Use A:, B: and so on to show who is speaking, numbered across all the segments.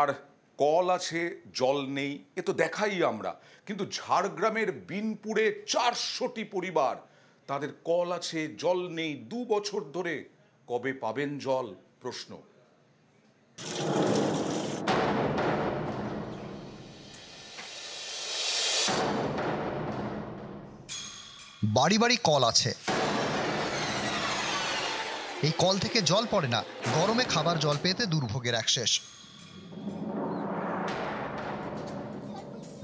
A: আর call আছে জল নেই এ তো দেখাই আমরা, কিন্তু ঝাড়গ্রামের বিনপুরে 400টি পরিবার, তাদের কল আছে জল নেই 2 বছর ধরে। কবে পাবেন জল প্রশ্ন।
B: বাড়ি বাড়ি কল আছে, এই কল থেকে জল পড়ে না, গরমে খাবার জল পেতে দুর্ভোগের এক শেষ।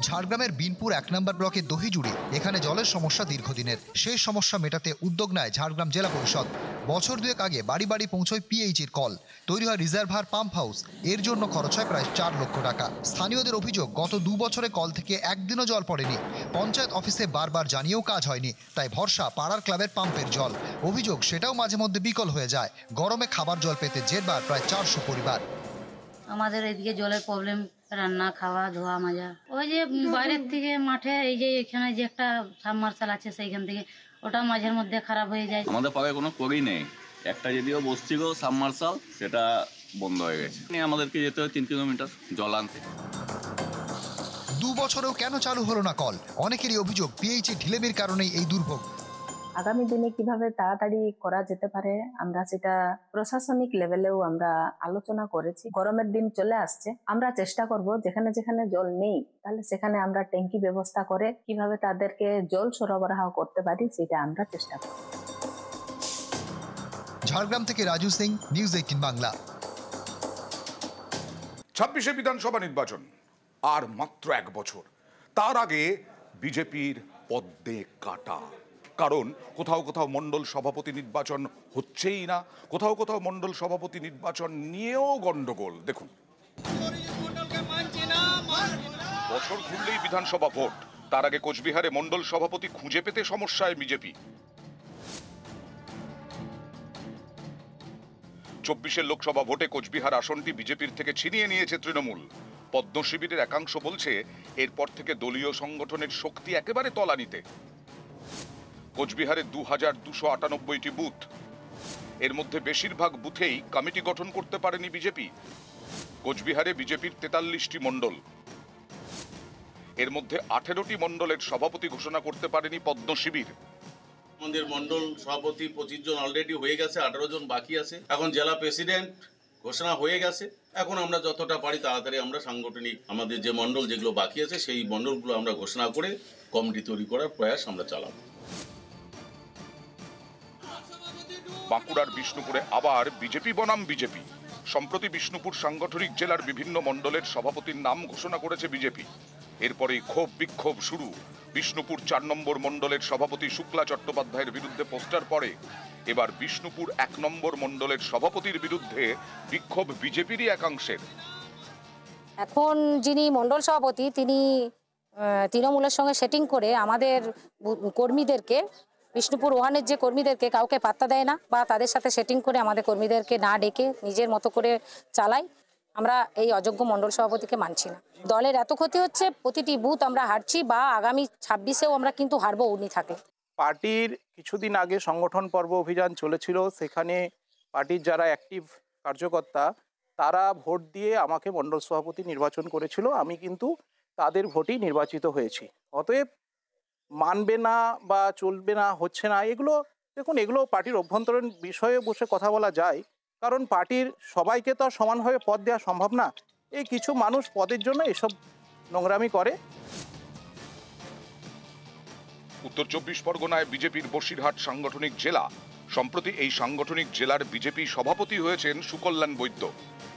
B: ঝাড়গ্রামের বিনপুর 1 নম্বর ব্লকের দহিজুড়ি, এখানে জলের সমস্যা দীর্ঘদিনের। সেই সমস্যা মেটাতে উদ্যোগ নেয় ঝাড়গ্রাম জেলা পরিষদ। বছর দুয়েক আগে বাড়ি বাড়ি পৌঁছয় পিএইচির কল, তৈরি হয় রিজার্ভার পাম্প হাউস। এর জন্য খরচ হয় প্রায় 4 লক্ষ টাকা। স্থানীয়দের অভিযোগ, গত 2 বছরে কল থেকে একদিনও জল পড়েনি। পঞ্চায়েত অফিসে বারবার জানিয়েও কাজ হয়নি, তাই ভরসা পাড়ার ক্লাবের পাম্পের জল। অভিযোগ, সেটাও মাঝে মধ্যে বিকল হয়ে যায়। গরমে খাবার জল পেতে জেরবার প্রায় 400 পরিবার।
C: আমাদের এদিকে জলের প্রবলেম, রান্না খাওয়া ধোয়া মাজা। ওই যে বাইরের থেকে মাঠে এই যে এখানে যে একটা সাবমার্শাল আছে সেইখান থেকে ওটা মাঝের মধ্যে খারাপ হয়ে যায়।
D: আমাদের পাড়ায় কোনো কলই নেই, একটা যদিও বসছিল সাবমার্শাল, সেটা বন্ধ হয়ে গেছে। আমাদেরকে যেতে হয় 3 কিলোমিটার জল আনতে।
B: 2 বছরেও কেন চালু হলো না কল? অনেকেরই অভিযোগ, পিএইচি ঢিলেমির কারণেই এই দুর্ভোগ।
E: আগামী দিনে কিভাবে তাড়াতাড়ি করা যেতে পারে আমরা সেটা প্রশাসনিক লেভেলেও আমরা আলোচনা করেছি। গরমের দিন চলে আসছে, আমরা চেষ্টা করব যেখানে যেখানে জল নেই তাহলে সেখানে আমরা ট্যাঙ্কি ব্যবস্থা করে কিভাবে তাদেরকে জল সরবরাহ করতে পারি সেটা আমরা চেষ্টা করব।
B: ঝাড়গ্রাম থেকে রাজু সিং, নিউজ 18 বাংলা।
A: 26শে বিধানসভা নির্বাচন আর মাত্র 1 বছর। তার আগে বিজেপির পদ্মে কাটা, কারণ কোথাও কোথাও মণ্ডল সভাপতি নির্বাচন হচ্ছেই না, কোথাও কোথাও মণ্ডল সভাপতি নির্বাচন নিয়েও গন্ডগোল। দেখুন, বছর ঘুরলেই বিধানসভা ভোট, তার আগে কোচবিহারে মণ্ডল সভাপতি খুঁজে পেতে সমস্যায় বিজেপি। 24-এর লোকসভা ভোটে কোচবিহার আসনটি বিজেপির থেকে ছিনিয়ে নিয়েছে তৃণমূল। পদ্ম শিবিরের একাংশ বলছে এরপর থেকে দলীয় সংগঠনের শক্তি একেবারে তলানিতে। কোচবিহারে 2298টি বুথ, এর মধ্যে বেশিরভাগ বুথেই কমিটি গঠন করতে পারেনি বিজেপি। কোচবিহারে বিজেপির 43টি মণ্ডল, এর মধ্যে 18টি মণ্ডলের সভাপতি ঘোষণা করতে পারেনি পদ্ম শিবির।
F: আমাদের মণ্ডল সভাপতি 25 জন অলরেডি হয়ে গেছে, 18 জন বাকি আছে। এখন জেলা প্রেসিডেন্ট ঘোষণা হয়ে গেছে। এখন আমরা যতটা পারি তাড়াতাড়ি আমরা সাংগঠনিক আমাদের যে মণ্ডল যেগুলো বাকি আছে সেই মণ্ডলগুলো আমরা ঘোষণা করে কমিটি তৈরি করার প্রয়াস আমরা চালাবো।
A: বাঁকুড়ার বিষ্ণুপুরে আবার বিজেপি বনাম বিজেপি। সম্প্রতি বিষ্ণুপুর সাংগঠনিক জেলার বিভিন্ন মণ্ডলের সভাপতির নাম ঘোষণা করেছে বিজেপি। এরপরেই ক্ষোভ বিক্ষোভ শুরু। বিষ্ণুপুর 4 নম্বর মণ্ডলের সভাপতি শুক্লা চট্টোপাধ্যায়ের বিরুদ্ধে পোস্টার পড়ে। এবার বিষ্ণুপুর 1 নম্বর মণ্ডলের সভাপতির বিরুদ্ধে বিক্ষোভ বিজেপিরই একাংশের।
G: এখন যিনি মণ্ডল সভাপতি তিনি তৃণমূলের সঙ্গে সেটিং করে আমাদের কর্মীদেরকে, বিষ্ণুপুর 1-এর যে কর্মীদেরকে কাউকে পাত্তা দেয় না, বা তাদের সাথে সেটিং করে আমাদের কর্মীদেরকে না ডেকে নিজের মতো করে চালায়। আমরা এই অযোগ্য মণ্ডল সভাপতিকে মানছি না। দলের এত ক্ষতি হচ্ছে, প্রতিটি বুথ আমরা হারছি, বা আগামী 26-এও আমরা কিন্তু হারবো উনি থাকলে।
H: পার্টির কিছুদিন আগে সংগঠন পর্ব অভিযান চলেছিল, সেখানে পার্টির যারা অ্যাক্টিভ কার্যকর্তা তারা ভোট দিয়ে আমাকে মণ্ডল সভাপতি নির্বাচন করেছিল। আমি কিন্তু তাদের ভোটেই নির্বাচিত হয়েছি। অতএব মানবে না বা চলবে না, হচ্ছে না, এগুলো দেখুন, এগুলো পার্টির অভ্যন্তরীণ বিষয়ে বসে কথা বলা যায়, কারণ পার্টির সবাইকে তো আর সমানভাবে পদ দেওয়া সম্ভব না। এই কিছু মানুষ পদের জন্য এসব নোংরামি করে।
A: উত্তর 24 পরগনায় বিজেপির বসিরহাট সাংগঠনিক জেলা। সম্প্রতি এই সাংগঠনিক জেলার বিজেপি সভাপতি হয়েছেন সুকল্যাণ বৈদ্য।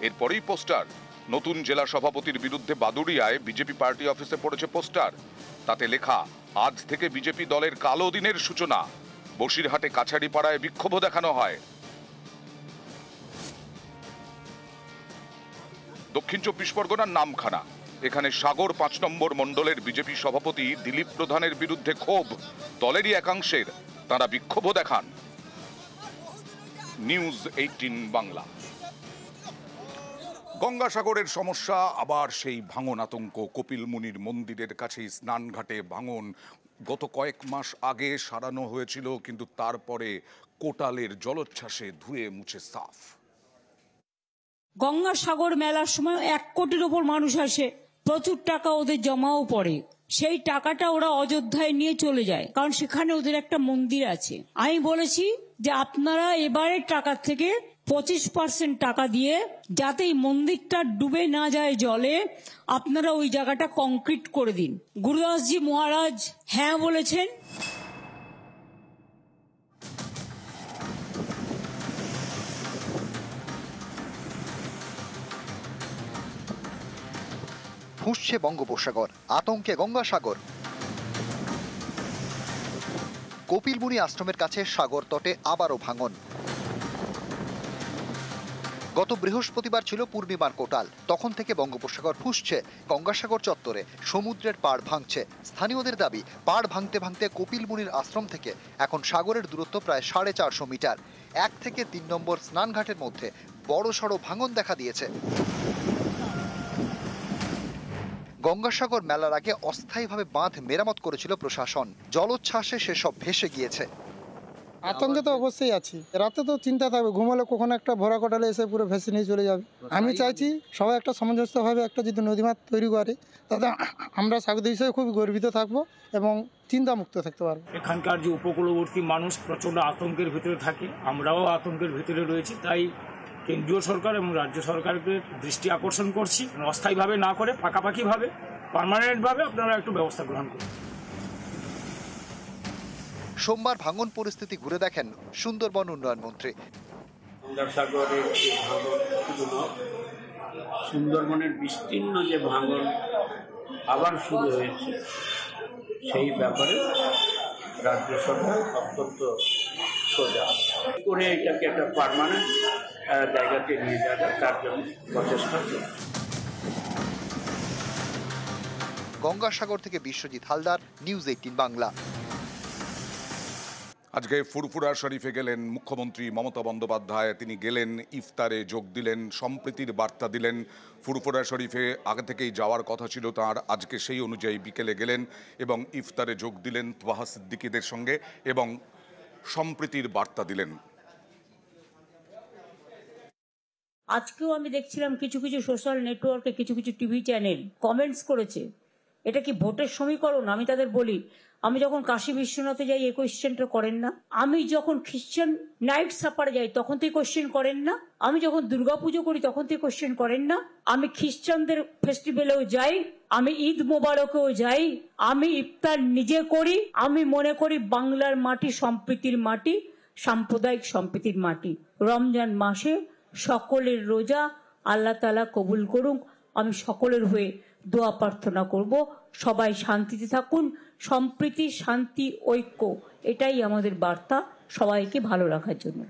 A: এরপরেই পোস্টার। নতুন জেলা সভাপতির বিরুদ্ধে বাদুড়িয়ায় বিজেপি পার্টি অফিসে পড়েছে পোস্টার। তাতে লেখা, আজ থেকে বিজেপি দলের কালো দিনের সূচনা। বসিরহাটে কাছাড়িপাড়ায় বিক্ষোভ দেখানো হয়। দক্ষিণ 24 পরগনার নামখানা, এখানে সাগর 5 নম্বর মণ্ডলের বিজেপি সভাপতি দিলীপ প্রধানের বিরুদ্ধে ক্ষোভ দলেরই একাংশের, তারা বিক্ষোভ দেখান। নিউজ 18 বাংলা। গঙ্গাসাগরের সমস্যা আবার সেই ভাঙন আতঙ্ক। কপিল মুনির মন্দিরের কাছেই স্নানঘাটে ভাঙন। গত কয়েক মাস আগে সারানো হয়েছিল, কিন্তু তারপরে কোটালের জলোচ্ছ্বাসে ধুয়ে মুছে সাফ।
I: গঙ্গাসাগর মেলার সময় 1 কোটির ওপর মানুষ আসে, প্রচুর টাকা ওদের জমাও পড়ে। সেই টাকাটা ওরা অযোধ্যায় নিয়ে চলে যায়, কারণ সেখানে ওদের একটা মন্দির আছে। আমি বলেছি যে আপনারা এবারের টাকা থেকে 25% টাকা দিয়ে, যাতে এই মন্দিরটা ডুবে না যায় জলে, আপনারা ওই জায়গাটা কংক্রিট করে দিন। গুরুদাসজি মহারাজ হ্যাঁ বলেছেন।
B: ফুঁসছে বঙ্গোপসাগর, আতঙ্কে গঙ্গাসাগর। কপিলমুনি আশ্রমের কাছে সাগর তটে আবারও ভাঙন। গত বৃহস্পতিবার ছিল পূর্ণিমার কোটাল, তখন থেকে বঙ্গোপসাগর ফুঁসছে। গঙ্গাসাগর চত্বরে সমুদ্রের পাড় ভাঙছে। স্থানীয়দের দাবি, পাড় ভাঙতে ভাঙতে কপিলমুনির আশ্রম থেকে এখন সাগরের দূরত্ব প্রায় 450 মিটার। 1 থেকে 3 নম্বর স্নানঘাটের মধ্যে বড়সড় ভাঙন দেখা দিয়েছে। গঙ্গাসাগর মেলার আগে অস্থায়ীভাবে বাঁধ মেরামত করেছিল প্রশাসন। জলোচ্ছ্বাসে সেসব ভেসে গিয়েছে।
J: আতঙ্কে তো অবশ্যই আছি। রাতে তো চিন্তা থাকবে, ঘুমালে কখনো একটা ভরা কটালে এসে পুরো ভেসে নিয়ে চলে যাবে। আমি চাইছি সবাই একটা সামঞ্জস্যভাবে একটা যদি নদীমাত তৈরি করে, তাতে আমরা সাগর হিসেবে খুব গর্বিত থাকবো এবং চিন্তামুক্ত থাকতে পারবো।
K: এখানকার যে উপকূলবর্তী মানুষ প্রচণ্ড আতঙ্কের ভিতরে থাকে, আমরাও আতঙ্কের ভিতরে রয়েছি। তাই কেন্দ্রীয় সরকার এবং রাজ্য সরকারকে দৃষ্টি আকর্ষণ করছি, অস্থায়ীভাবে না করে পাকাপাকিভাবে পার্মানেন্টভাবে আপনারা একটু ব্যবস্থা গ্রহণ করুন।
B: সোমবার ভাঙন পরিস্থিতি ঘুরে দেখেন সুন্দরবন উন্নয়ন মন্ত্রী।
L: গঙ্গাসাগরের যে ভাঙন শুধু নয়, সুন্দরবনের বিস্তীর্ণ যে ভাঙন আবার শুরু হয়েছে, সেই ব্যাপারে রাজ্য সরকার অত্যন্ত সোজা করে এটাকে একটা পার্মানেন্ট জায়গাতে নিয়ে যাওয়া যায়, তার জন্য প্রচেষ্টা চলছে।
B: গঙ্গাসাগর থেকে বিশ্বজিৎ হালদার, নিউজ 18 বাংলা।
A: আজকে ফুরফুরা শরীফে গেলেন মুখ্যমন্ত্রী মমতা বন্দ্যোপাধ্যায়। তিনি গেলেন, ইফতারে যোগ দিলেন, সম্প্রীতির বার্তা দিলেন। ফুরফুরা শরীফে আগে থেকেই যাওয়ার কথা ছিল তার, আজকে সেই অনুযায়ী বিকেলে গেলেন এবং ইফতারে যোগ দিলেন তোহা সিদ্দিকীদের সঙ্গে এবং সম্প্রীতির বার্তা দিলেন।
I: আজকেও আমি দেখছিলাম কিছু কিছু সোশ্যাল নেটওয়ার্কে কিছু কিছু টিভি চ্যানেল কমেন্টস করেছে, এটা কি ভোটের সমীকরণ? আমি তাদের বলি, আমি যখন কাশী বিশ্বনাথে যাই এই কোয়েশ্চেনটা করেন না? আমি যখন খ্রিশ্চান নাইট সাপারে যাই তখন তো কোয়েশ্চেন করেন না? আমি যখন দুর্গাপুজো করি তখন তো কোয়েশ্চেন করেন না? আমি খ্রিশ্চানদের ফেস্টিভ্যালেও যাই, আমি ঈদ মোবারকেও যাই, আমি ইফতার নিজে করি। আমি মনে করি বাংলার মাটি সম্প্রীতির মাটি, সাম্প্রদায়িক সম্প্রীতির মাটি। রমজান মাসে সকলের রোজা আল্লাহ তাআলা কবুল করুক। আমি সকলের হয়ে দোয়া প্রার্থনা করব, সবাই শান্তিতে থাকুন। সম্প্রীতি, শান্তি, ঐক্য, এটাই আমাদের বার্তা সবাইকে ভালো রাখার জন্য।